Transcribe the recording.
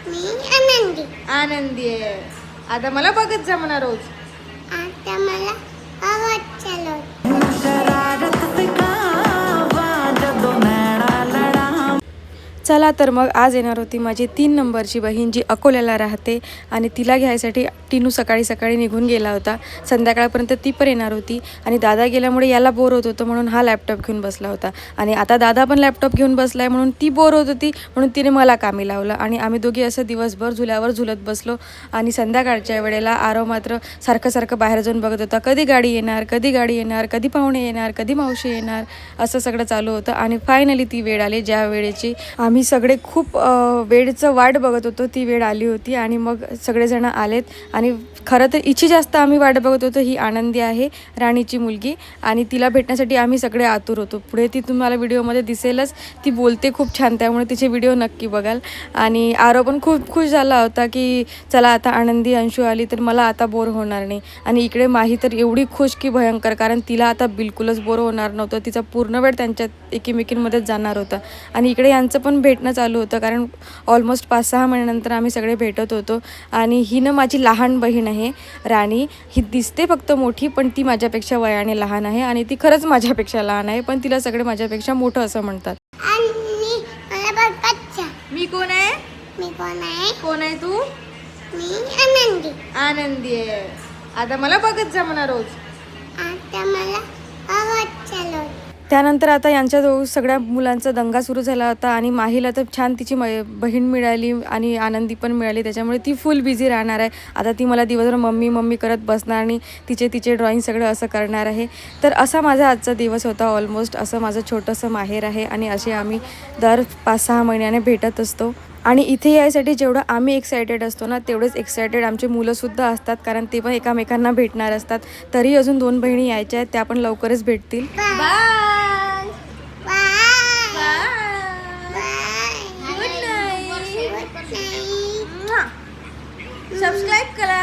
मी आनंदी. आनंदी आहे. आता मला बघत जा म्हणा रोज. आता मला आवडतं. चला तर मग आज येणार होती माझी 3 नंबरची बहीण जी अकोल्याला राहते आणि तिला घ्यायसाठी टिनू सकाळी सकाळी निघून गेला होता. संध्याकाळपर्यंत ती पण येणार होती आणि दादा गेल्यामुळे याला बोर होत होतं म्हणून हा लॅपटॉप घेऊन बसला होता आणि आता दादा पण लॅपटॉप घेऊन बसलाय म्हणून ती बोर होत होती म्हणून तिने मला कामी लावलं आणि आम्ही दोघी असं दिवसभर झुल्यावर झुलत बसलो. आणि संध्याकाळच्या वेळेला आरव मात्र सारखं बाहेर जाऊन बघत होता, कधी गाडी येणार, कधी गाडी येणार, कधी पाहुणे येणार, कधी मावशी येणार, असं सगळं चालू होतं. आणि फायनली ती वेळ आली ज्या वेळेची आम्ही सगळे खूप वेळचं वाट बघत होतो. ती वेळ आली होती आणि मग सगळेजण आलेत. आणि खरं तर हिची जास्त आम्ही वाट बघत होतो. ही आनंदी आहे, राणीची मुलगी, आणि तिला भेटण्यासाठी आम्ही सगळे आतुर होतो. पुढे ती तुम्हाला व्हिडिओमध्ये दिसेलच. ती बोलते खूप छान, त्यामुळे तिचे व्हिडिओ नक्की बघाल. आणि आरव पण खूप खुश झाला होता की चला आता आनंदी अंशू आली तर मला आता बोर होणार नाही. आणि इकडे माही तर एवढी खुश की भयंकर, कारण तिला आता बिलकुलच बोर होणार नव्हतं. तिचा पूर्ण वेळ त्यांच्यात एकमेकींमध्येच जाणार होता. आणि इकडे यांचं पण भेटणं चालू होतं, कारण ऑलमोस्ट 5-6 महिन्यानंतर आम्ही सगळे भेटत होतो. आणि ही ना माझी लहान बहीण आहे राणी. ही दिसते फक्त मोठी, पण ती माझ्यापेक्षा वयाने लहान आहे आणि ती खरंच माझ्यापेक्षा लहान आहे, पण तिला सगळे माझ्यापेक्षा मोठं असं म्हणतात. आणि मला बघायचं. मी कोण आहे? मी कोण आहे? कोण आहे तू? मी आनंदी. आनंदी आहे. आता मला बघत जा म्हणा रोज. आता मला आवडतं. त्यानंतर आता यांच्या सगळ्या मुलांचा दंगा सुरू झाला होता आणि माहीला तर छान तिची बहीण मिळाली आणि आनंदी पण मिळाली, त्याच्यामुळे ती फुल बिझी राहणार आहे. आता ती मला दिवसभर मम्मी मम्मी करत बसणार आणि तिचे ड्रॉइंग सगळं असं करणार आहे. तर असा माझा आजचा दिवस होता. ऑलमोस्ट असं माझं छोटंसं माहेर आहे आणि असे आम्ही दर 5-6 महिन्याने भेटत असतो. आणि इथे यायसाठी जेवढं आम्ही एक्सायटेड असतो ना, तेवढेच एक्सायटेड आमचे मुलंसुद्धा असतात, कारण ते पण एकामेकांना भेटणार असतात. तरी अजून 2 बहिणी यायच्या आहेत, त्या पण लवकरच भेटतील. Bye bye. Good night. Subscribe करा.